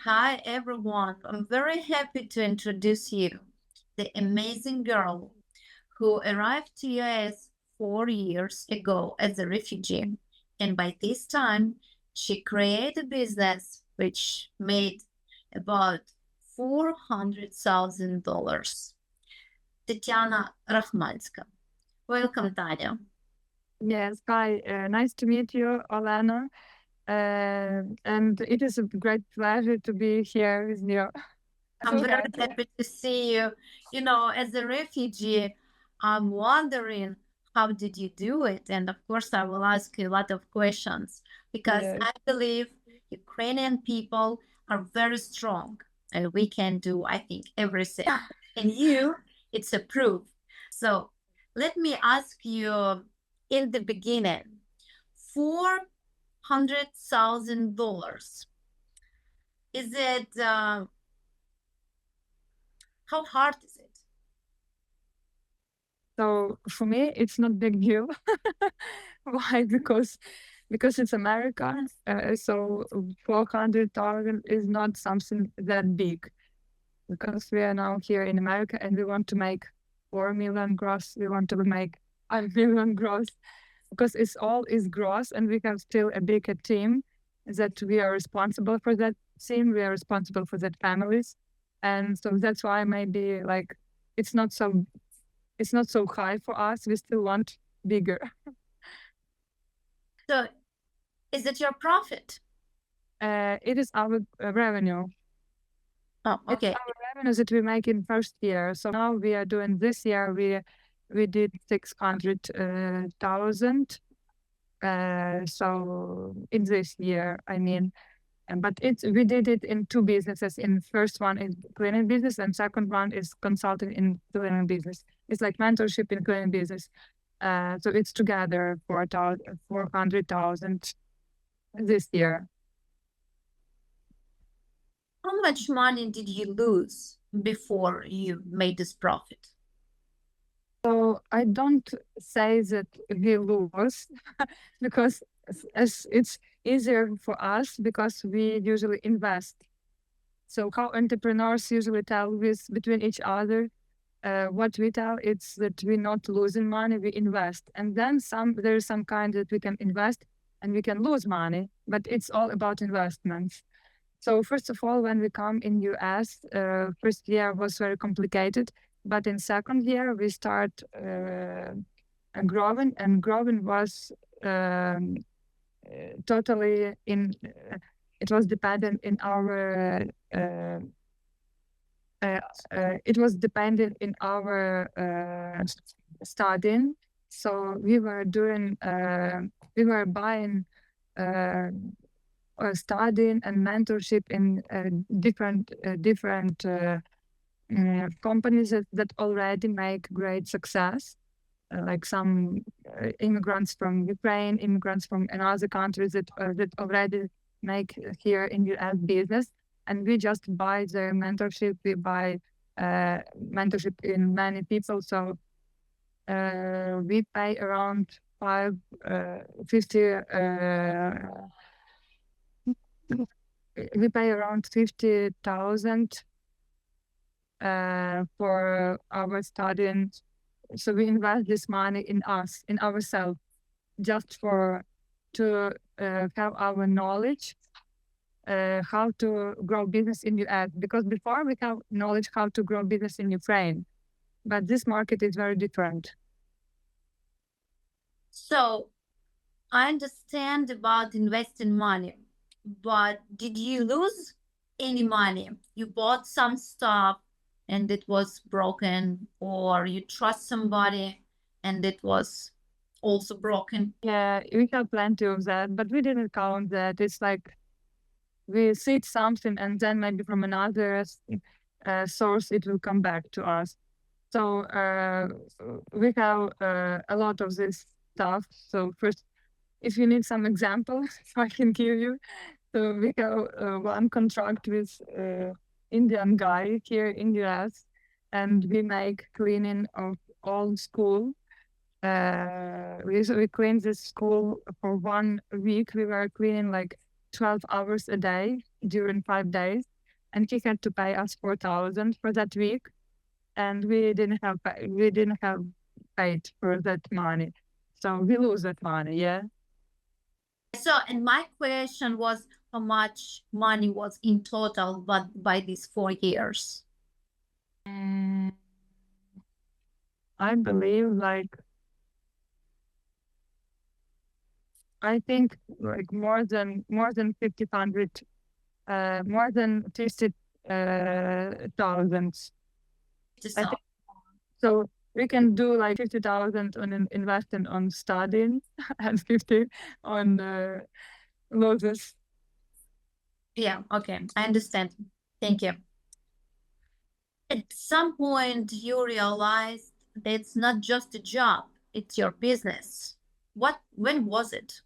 Hi everyone, I'm very happy to introduce you the amazing girl who arrived to US 4 years ago as a refugee. And by this time, she created a business which made about $400,000. Tatiana Rahmalska. Welcome, Tanya. Yes, hi. Nice to meet you, Olena. And it is a great pleasure to be here with you. I'm So very happy. happy to see you. You know, as a refugee, I'm wondering how did you do it? And of course, I will ask you a lot of questions because Yes, I believe Ukrainian people are very strong and we can do, I think, everything. And you, it's a proof. So let me ask you in the beginning, $400,000. Is it, how hard is it? so for me, it's not big deal. Why? Because it's America. So 400,000 is not something that big. Because we are now here in America and we want to make 4 million gross. We want to make 1 million gross because it's all is gross and we have still a bigger team that we are responsible for that team. We are responsible for that families. And so that's why maybe like it's not so it's not so high for us. We still want bigger. So is it your profit? It is our revenue. Oh, It's okay. our revenue that we make in first year. So now we are doing this year. We did 600,000. So in this year, I mean, but we did it in two businesses. In first one is cleaning business, and second one is consulting in cleaning business. It's like mentorship in cleaning business. So it's together 400,000 this year. How much money did you lose before you made this profit? So I don't say that we lose because as it's easier for us because we usually invest. So how entrepreneurs usually tell with between each other, what we tell it's that we're not losing money, we invest, and then there is some kind that we can invest and we can lose money, but it's all about investments. So first of all, when we come in US, first year was very complicated, but in second year we start growing, and growing was um, totally in. It was dependent in our. It was dependent in our studying. So we were doing. We were buying. Studying and mentorship in different companies that already make great success, like some immigrants from Ukraine, immigrants from another countries that already make here in US business, and we just buy their mentorship. We buy mentorship in many people, so we pay around 50. We pay around 50,000 for our studying. So we invest this money in us, in ourselves, just to have our knowledge, how to grow business in US. Because before we have knowledge how to grow business in Ukraine, but this market is very different. So I understand about investing money, but did you lose any money? You bought some stuff and it was broken, or you trust somebody and it was also broken? Yeah, we have plenty of that, but we didn't count that. It's like we seed something and then maybe from another source it will come back to us. So we have a lot of this stuff. So first, if you need some examples, I can give you. So we have one contract with Indian guy here in US, and we make cleaning of all school. We cleaned this school for 1 week. We were cleaning like 12 hours a day during 5 days, and he had to pay us 4,000 for that week, and we didn't have paid for that money, so we lose that money. Yeah. So, and my question was, how much money was in total, but by these 4 years? I believe I think like more than 5,000, more than 50,000. I think so. We can do like 50,000 on investing on studying and 50 on losses. Yeah, okay, I understand. Thank you. At some point, you realized that it's not just a job, it's your business. When was it?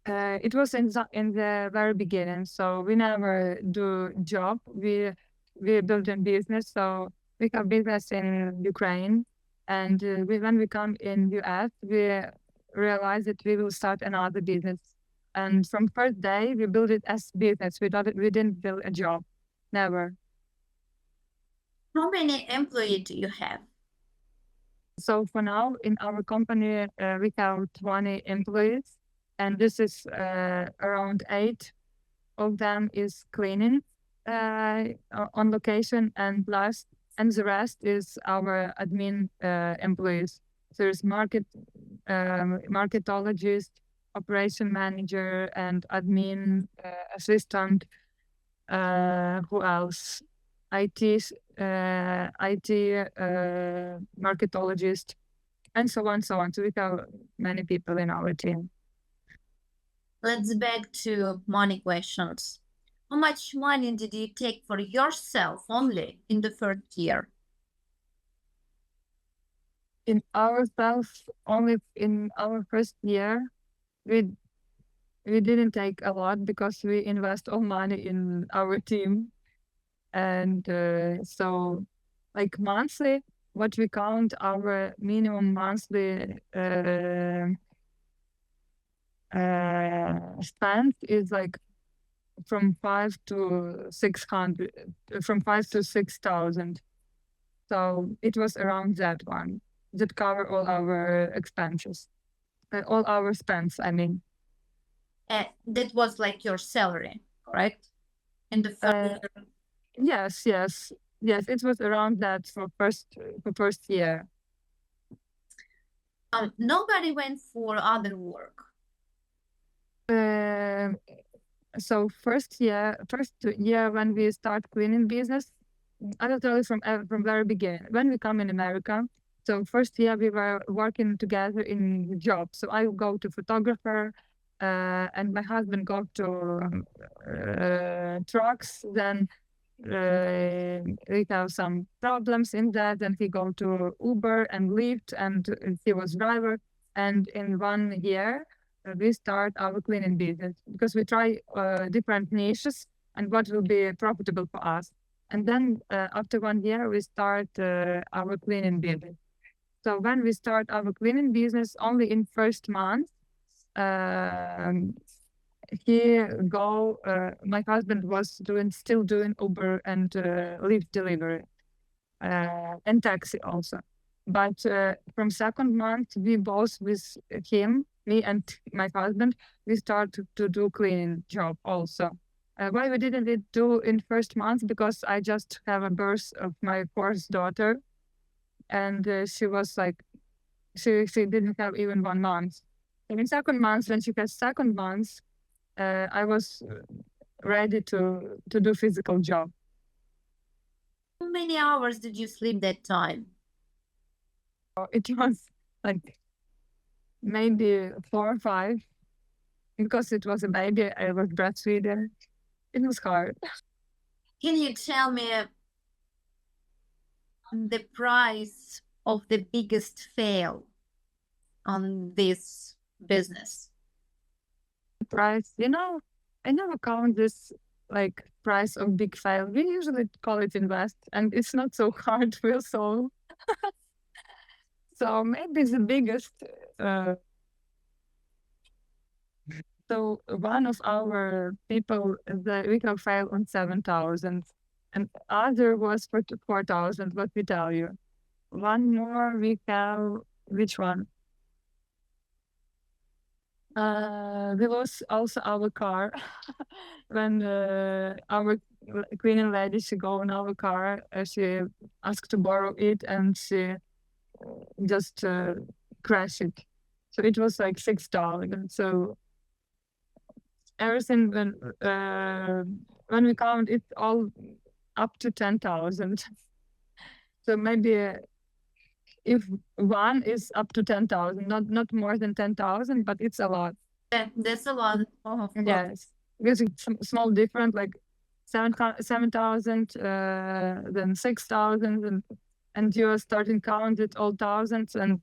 It was in the very beginning. So we never do job. We build a business. So we have business in Ukraine, and when we come in US, we realize that we will start another business. And from first day, we build it as business. We didn't build a job, never. How many employees do you have? So for now, in our company, we have 20 employees, and this is around 8 of them is cleaning on location, and the rest is our admin employees. There's marketologist, operation manager, and admin assistant. Who else? IT marketologist, and so on. So we have many people in our team. Let's back to money questions. How much money did you take for yourself only in the first year? In ourselves, only in our first year, we didn't take a lot because we invest all money in our team. And so like monthly, what we count our minimum monthly spend is like from 5 to 600, from 5 to 6,000. So it was around that one that cover all our expenses, all our spends. I mean, that was like your salary, correct? In the first yes, it was around that for first year. Nobody went for other work. So first year when we start cleaning business, I will tell you from very beginning. When we come in America, so first year we were working together in the job. So I go to photographer, and my husband go to trucks. Then we have some problems in that, and he go to Uber and Lyft, and he was driver. And in 1 year, we start our cleaning business because we try different niches and what will be profitable for us. And then after 1 year, we start our cleaning business. So when we start our cleaning business, only in first month, my husband was still doing Uber and Lyft delivery, and taxi also. But from second month, we both with him, me and my husband, we start to do cleaning job also. Why we didn't do in first month? Because I just have a birth of my fourth daughter, and she was like, she didn't have even 1 month. And in second month, when she has second month, I was ready to do physical job. How many hours did you sleep that time? It was like maybe 4 or 5, because it was a baby. I was breastfeeding. It was hard. Can you tell me the price of the biggest fail on this business? Price, I never count this like price of big file. We usually call it invest, and it's not so hard to solve. So maybe the biggest. So one of our people, we have file on 7,000, and other was for 4,000. What we tell you. One more we have. Which one? We lost also our car when our cleaning lady, she go in our car, she asked to borrow it, and she just crashed it. So it was like $6. So everything when we count it all up to 10,000. So maybe if one is up to 10,000, not more than 10,000, but it's a lot. That's a lot. Oh, of course. Yes, because it's small different, like 7,000, then 6,000, and you are starting count it all thousands, and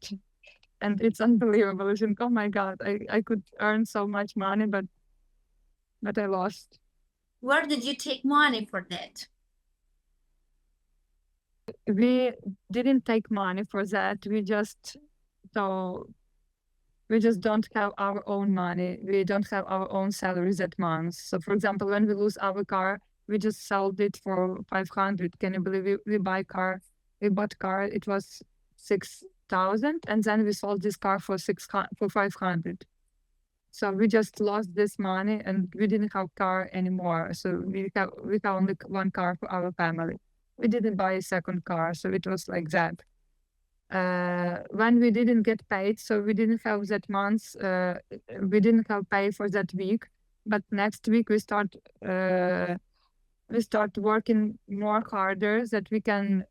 it's unbelievable. You think, oh my God, I could earn so much money, but I lost. Where did you take money for that? We didn't take money for that. We just don't have our own money. We don't have our own salaries that month. So for example, when we lose our car, we just sold it for 500. Can you believe we bought car? It was 6,000, and then we sold this car for 500. So we just lost this money, and we didn't have car anymore. So we have only one car for our family. We didn't buy a second car, so it was like that. When we didn't get paid, so we didn't have that month, we didn't have pay for that week, but next week we start working more harder that we can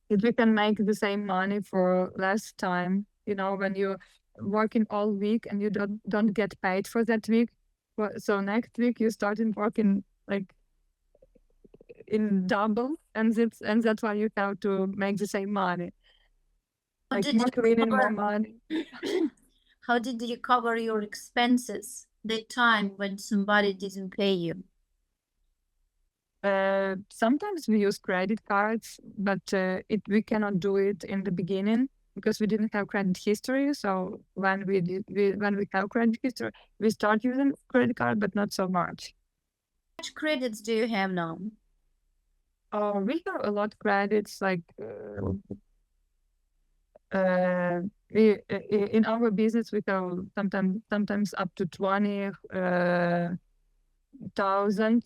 make the same money for less time. You know, when you're working all week and you don't get paid for that week, so next week you started working like in double, and that's why you have to make the same money. Like more cleaning, more money. How did you cover your expenses the time when somebody didn't pay you? Sometimes we use credit cards, but we cannot do it in the beginning because we didn't have credit history. So when we have credit history, we start using credit card, but not so much. How much credits do you have now? We have a lot of credits, like we in our business we have sometimes up to 20,000,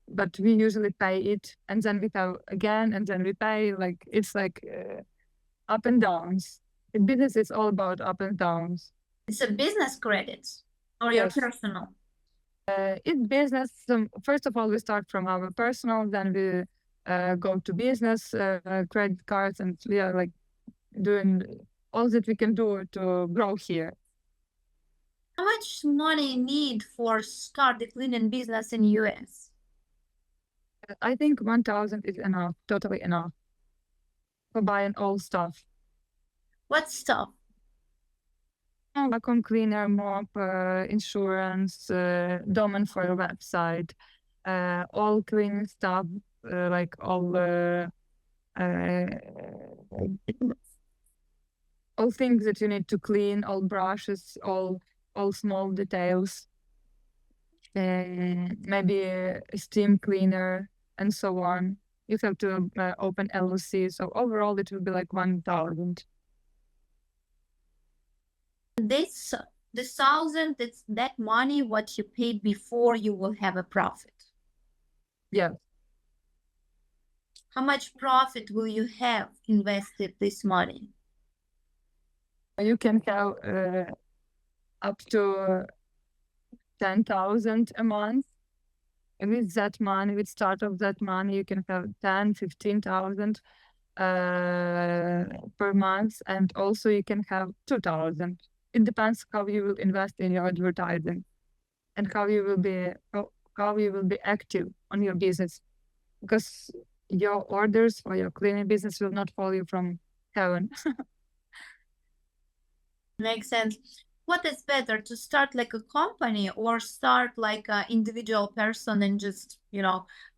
but we usually pay it, and then we have again, and then we pay. Like it's like up and downs. In business, it's all about up and downs. It's a business credits or your personal? In business, first of all, we start from our personal, then we go to business credit cards, and we are like doing all that we can do to grow here. How much money you need for start the cleaning business in US? I think 1,000 is enough, totally enough for buying all stuff. What stuff? Vacuum cleaner, mop, insurance, domain for your website, all cleaning stuff, like all things that you need to clean, all brushes, all small details, maybe a steam cleaner, and so on. You have to open LLC. So overall, it will be like 1,000. The 1,000, it's that money what you paid before you will have a profit. Yeah. How much profit will you have invested this money? You can have up to 10,000 a month. And with that money, with start of that money, you can have 10, 15,000 per month, and also you can have 2,000. It depends how you will invest in your advertising and how you will be active on your business, because your orders for your cleaning business will not fall you from heaven. Makes sense. What is better, to start like a company or start like an individual person and just,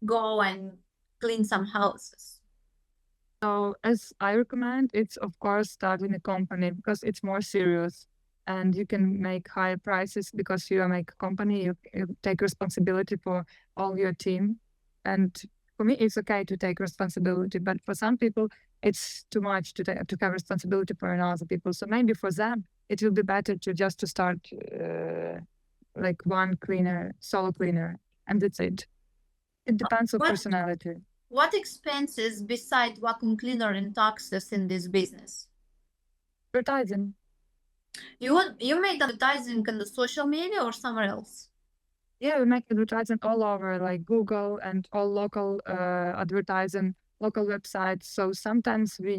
go and clean some houses? So as I recommend, it's of course starting a company because it's more serious and you can make higher prices because you make a company, you take responsibility for all your team. And for me, it's okay to take responsibility, but for some people, it's too much to have responsibility for another people. So maybe for them, it will be better to start like one cleaner, solo cleaner, and that's it. It depends on What personality. what expenses beside vacuum cleaner and taxes in this business? Advertising. You made advertising on the social media or somewhere else? Yeah, we make advertising all over, like Google and all local advertising, local websites. So sometimes we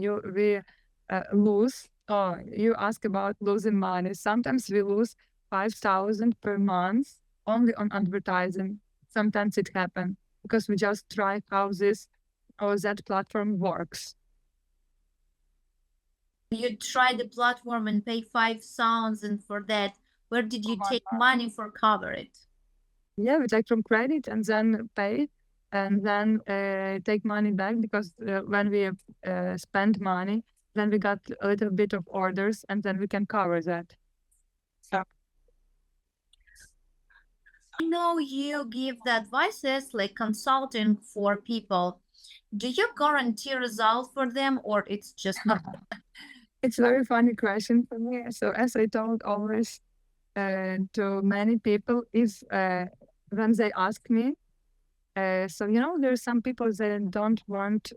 lose. Oh, you ask about losing money. Sometimes we lose 5,000 per month only on advertising. Sometimes it happens because we just try how this or that platform works. You tried the platform and pay 5,000 for that. Where did you take money for cover it? Yeah, we take from credit and then pay and then take money back because when we spend money, then we got a little bit of orders and then we can cover that. So I know you give the advices like consulting for people. Do you guarantee result for them or it's just not? it's a very funny question for me. So as I told always to many people is when they ask me, so there's some people that don't want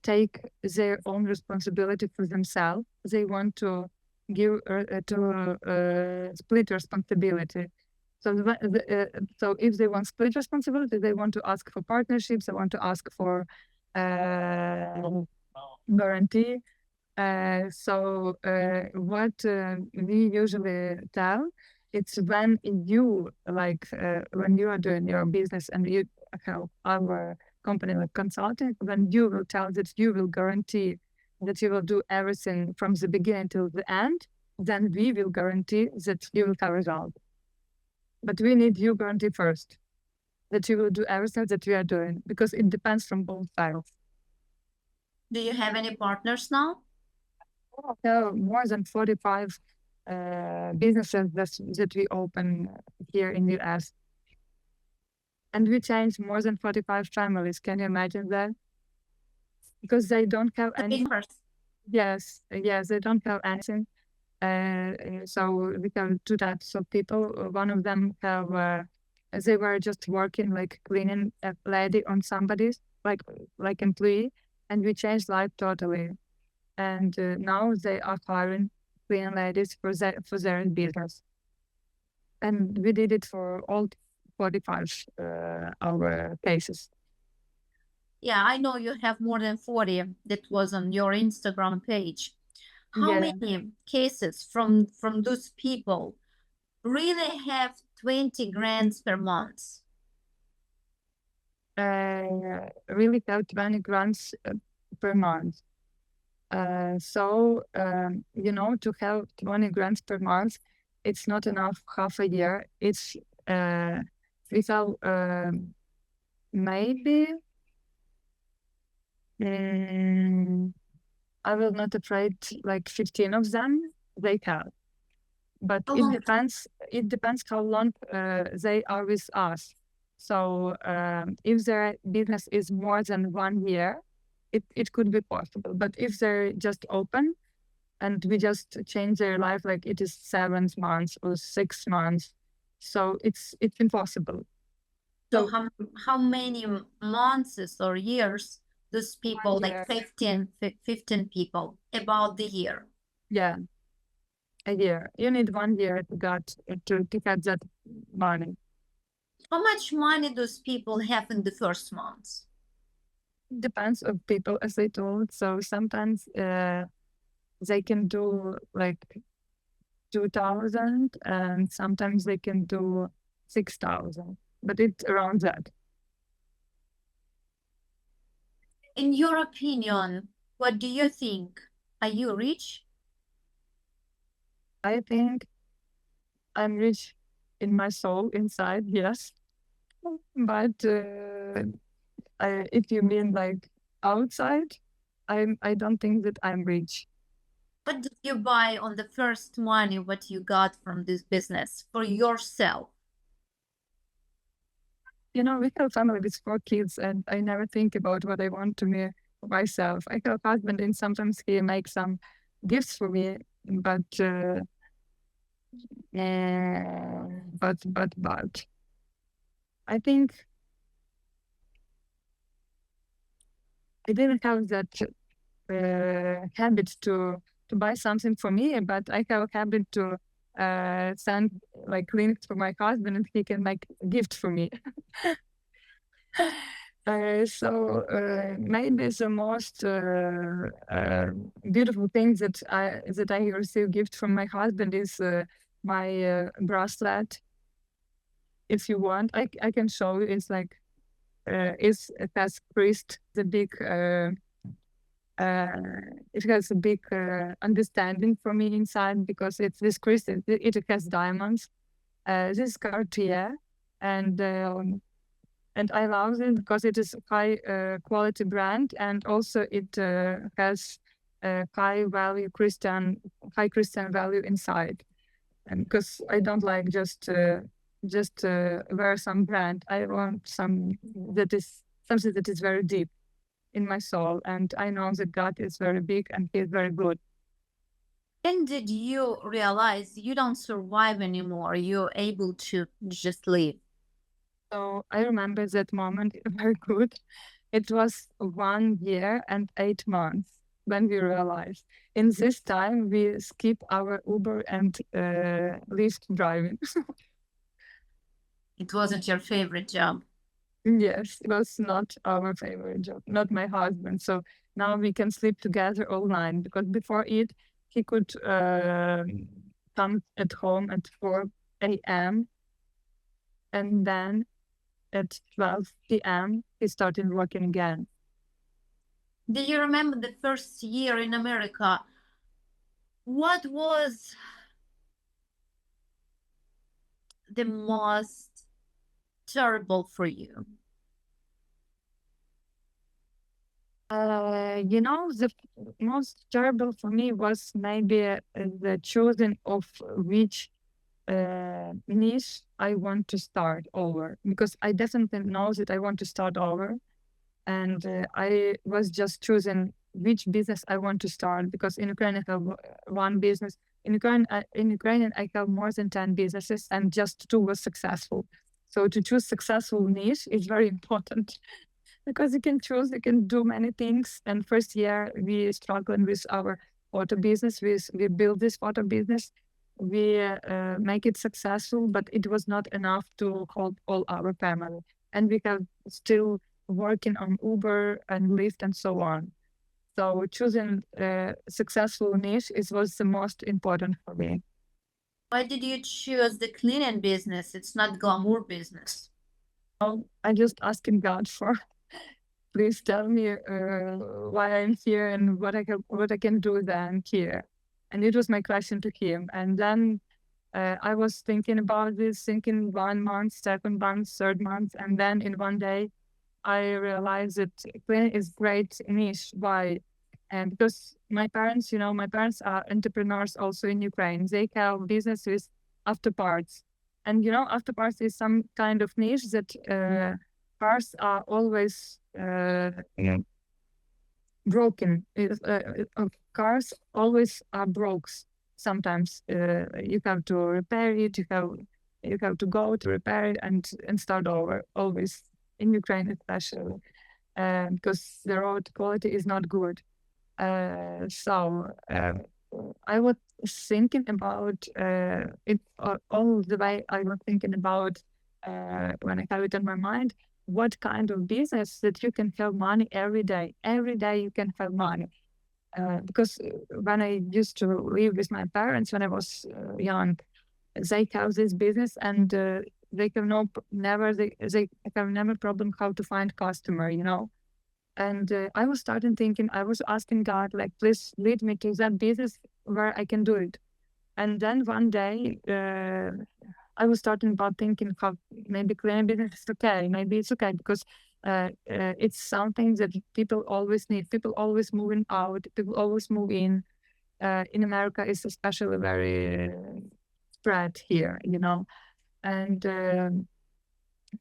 take their own responsibility for themselves. They want to give split responsibility. So so if they want split responsibility, they want to ask for partnerships. They want to ask for guarantee. What we usually tell, it's when you when you are doing your business and you help our company like consulting, when you will tell that you will guarantee that you will do everything from the beginning till the end, then we will guarantee that you will have result. But we need you guarantee first that you will do everything that we are doing because it depends from both sides. Do you have any partners now? There are more than 45 businesses that we open here in the US. And we changed more than 45 families. Can you imagine that? Because they don't have any. Yes, they don't have anything. So we can do that. So people, one of them have, they were just working like cleaning a lady on somebody's like employee, and we changed life totally. And now they are hiring cleaning ladies for their business. And we did it for all 45 our cases. Yeah, I know you have more than 40 that was on your Instagram page. How Yeah. many cases from those people really have 20 grants per month? Really have 20 grants per month. So to have 20 grants per month, it's not enough half a year. It's we have maybe I will not afraid like 15 of them they have. But it depends how long they are with us. So if their business is more than 1 year, it could be possible. But if they're just open and we just change their life, like it is 7 months or 6 months, so it's impossible. So how many months or years those people, like 15 people, about the year? Yeah, a year. You need 1 year to get that money. How much money those people have in the first month? Depends of people, as I told. So sometimes they can do like 2,000 and sometimes they can do 6,000, but it's around that. In your opinion, what do you think? Are you rich? I think I'm rich in my soul inside, yes. But if you mean like outside, I don't think that I'm rich. What did you buy on the first money what you got from this business for yourself? You know, we have a family with 4 kids, and I never think about what I want to me myself. I have a husband, and sometimes he makes some gifts for me, but but I think I didn't have that habit to buy something for me, but I have a habit to send like links for my husband, and he can make a gift for me. So maybe the most beautiful thing that I receive gift from my husband is my bracelet. If you want, I can show you. It's like it has Christ, the big. It has a big understanding for me inside because it's this Christ. It has diamonds. This is Cartier, and I love it because it is a high quality brand, and also it has high Christian value inside. And because I don't like just wear some brand, I want something that is very deep in my soul, and I know that God is very big and He is very good. When did you realize you don't survive anymore? You're able to just live. So I remember that moment very good. It was 1 year and 8 months when we realized. In this time, we skip our Uber and Lyft driving. It wasn't your favorite job. Yes, it was not our favorite job, not my husband. So now we can sleep together all night because before it, he could come at home at 4 a.m. and then at 12 p.m. he started working again. Do you remember the first year in America? What was the most terrible for you? The most terrible for me was maybe the choosing of which niche I want to start over, because I definitely know that I want to start over, and I was just choosing which business I want to start, because in Ukraine I have one business. In Ukraine I have more than 10 businesses, and just 2 was successful. So to choose successful niche is very important because you can do many things. And first year we struggling with our photo business. We build this photo business. We make it successful, but it was not enough to hold all our family. And we have still working on Uber and Lyft and so on. So choosing a successful niche was the most important for me. Why did you choose the cleaning business? It's not glamour business. I just asking God for, please tell me why I'm here and what I can do then here. And it was my question to him. And then I was thinking about this, thinking 1 month, 2nd month, 3rd month, and then in one day I realized that cleaning is great niche. Why? And because my parents are entrepreneurs also in Ukraine. They have business with after parts. And after parts is some kind of niche that parts are always broken. Cars always are broke. Sometimes you have to repair it. You have to go to repair it and start over. Always in Ukraine, especially because the road quality is not good. So I was thinking about it all the way. I was thinking about when I have it in my mind, what kind of business that you can have money every day. Every day you can have money. Because when I used to live with my parents when I was young, they have this business, and they have they have never problem how to find customer, And I was starting thinking, I was asking God, like, please lead me to that business where I can do it. And then one day, I was starting about thinking how maybe cleaning business is okay. Maybe it's okay because it's something that people always need. People always moving out. People always move in. In America, it's especially very spread here, you know. And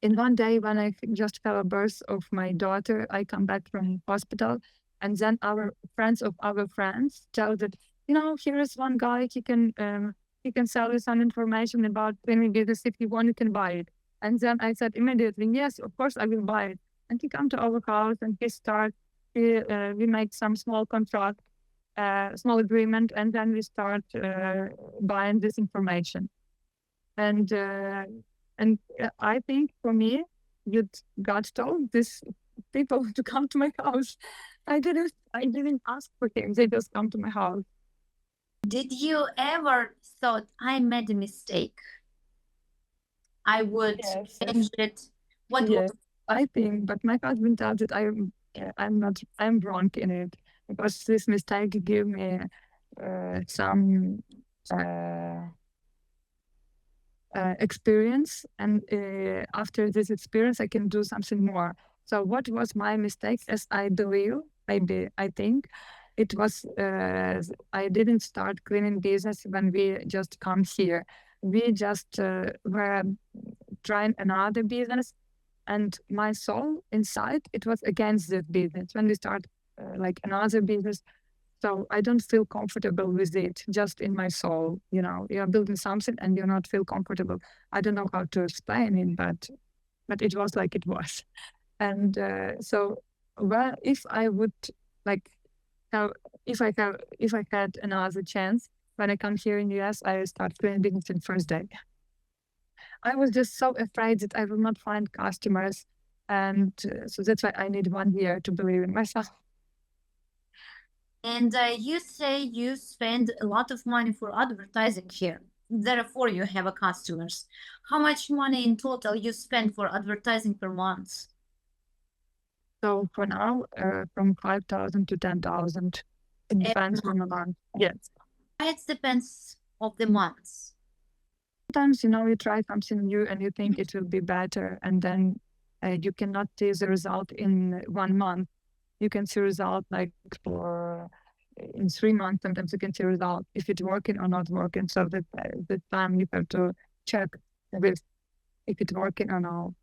in one day, when I just have a birth of my daughter, I come back from hospital, and then our friends of our friends tell that, you know, here is one guy, he can sell you some information about cleaning business. If you want, you can buy it. And then I said immediately, yes, of course I will buy it. And he come to our house and we make some small contract, small agreement, and then we start buying this information. And I think for me, God told these people to come to my house. I didn't ask for him. They just come to my house. Did you ever thought I made a mistake? I would Yes. change it. What Yes, was I think, but my husband tells that I'm wrong in it because this mistake gave me some experience, and after this experience, I can do something more. So, what was my mistake? As I believe, maybe I think it was I didn't start cleaning business when we just come here. We just were trying another business, and my soul inside it was against this business when we start like another business. So I don't feel comfortable with it just in my soul. You know, you're building something and you're not feel comfortable. I don't know how to explain it, but it was like it was. And so, well, if I would like have if I had another chance when I come here in US, I start cleaning business in first day. I was just so afraid that I will not find customers, and so that's why I need 1 year to believe in myself. And you say you spend a lot of money for advertising here. Therefore, you have a customers. How much money in total you spend for advertising per month? So for now, from 5,000 to 10,000, it depends on the month. Yes. It depends of the months. Sometimes, you know, you try something new and you think it will be better, and then you cannot see the result in 1 month. You can see result like for in 3 months. Sometimes you can see result if it's working or not working. So that the time you have to check with if it's working or not.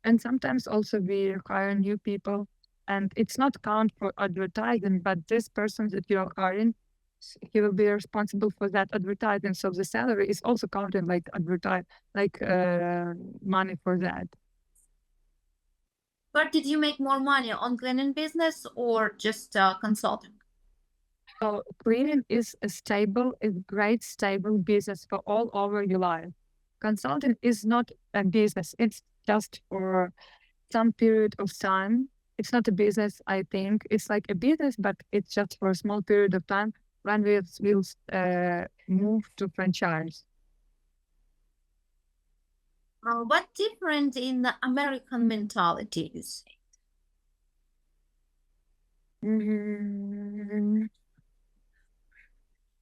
And sometimes also we hire new people, and it's not count for advertising, but this person that you are hiring, he will be responsible for that advertising. So the salary is also counted like money for that. But did you make more money on cleaning business or just consulting? So cleaning is a great stable business for all over your life. Consulting is not a business. It's just for some period of time. It's not a business, I think. It's like a business, but it's just for a small period of time when we will move to franchise. What different in the American mentality, you say?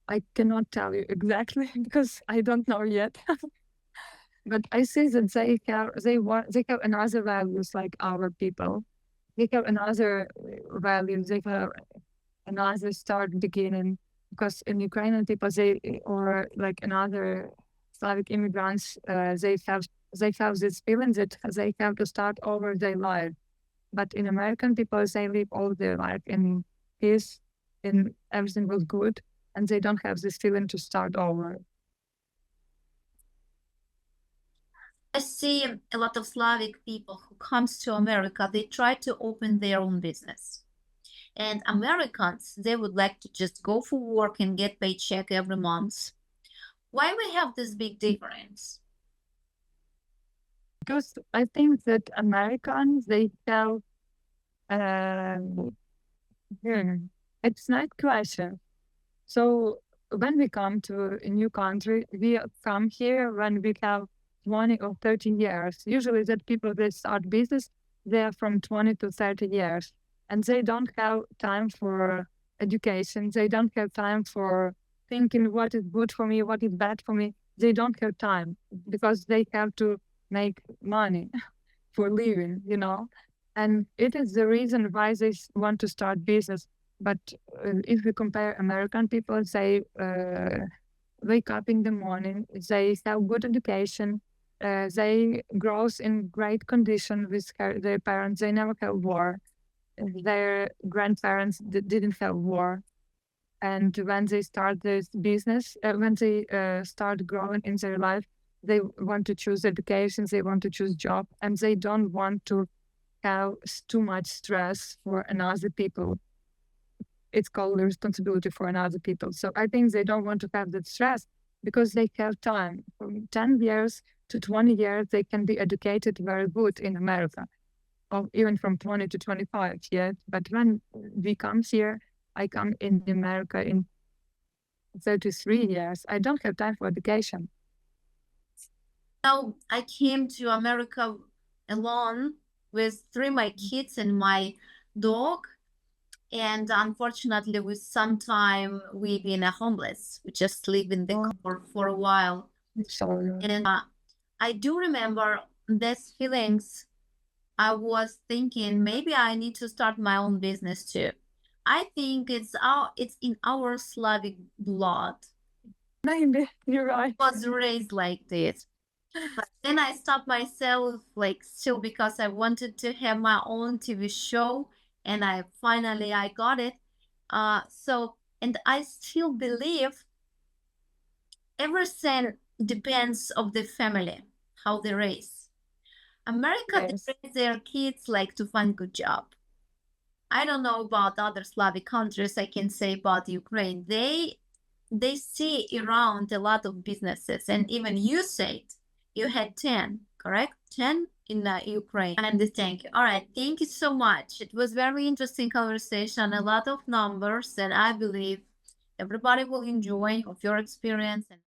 I cannot tell you exactly because I don't know yet. But I see that they have another values like our people. They have another values. They have another start beginning, because in Ukrainian people or like another Slavic immigrants, they have this feeling that they have to start over their life. But in American people, they live all their life in peace, and everything was good, and they don't have this feeling to start over. I see a lot of Slavic people who comes to America, they try to open their own business. And Americans, they would like to just go for work and get paycheck every month. Why we have this big difference? Because I think that Americans, they have, it's not question. So when we come to a new country, we come here when we have 20 or 30 years. Usually that people that start business, they are from 20 to 30 years, and they don't have time for education. They don't have time for thinking what is good for me, what is bad for me. They don't have time because they have to make money for living, you know. And it is the reason why they want to start business. But if we compare American people, they wake up in the morning, they have good education, they grow in great condition with their parents. They never have war. Their grandparents didn't have war. And when they start this business, when they start growing in their life, they want to choose education, they want to choose job, and they don't want to have too much stress for another people. It's called the responsibility for another people. So I think they don't want to have that stress because they have time. From 10 years to 20 years, they can be educated very good in America, or even from 20 to 25 years. But when we come here, I come in America in 33 years. I don't have time for education. Now I came to America alone with 3 my kids and my dog. And unfortunately, with some time, we've been homeless. We just live in the car for a while. So And I do remember these feelings. I was thinking maybe I need to start my own business too. I think it's in our Slavic blood. maybe you're right. I was raised like this. But then I stopped myself, like, still because I wanted to have my own TV show, and I finally got it. And I still believe everything depends of the family, how they raise. America, Yes. they raise their kids like to find good job. I don't know about other Slavic countries. I can say about Ukraine. They see around a lot of businesses, and even you said you had 10, correct? 10 in Ukraine. I understand you. All right, thank you so much. It was very interesting conversation, a lot of numbers, and I believe everybody will enjoy of your experience. And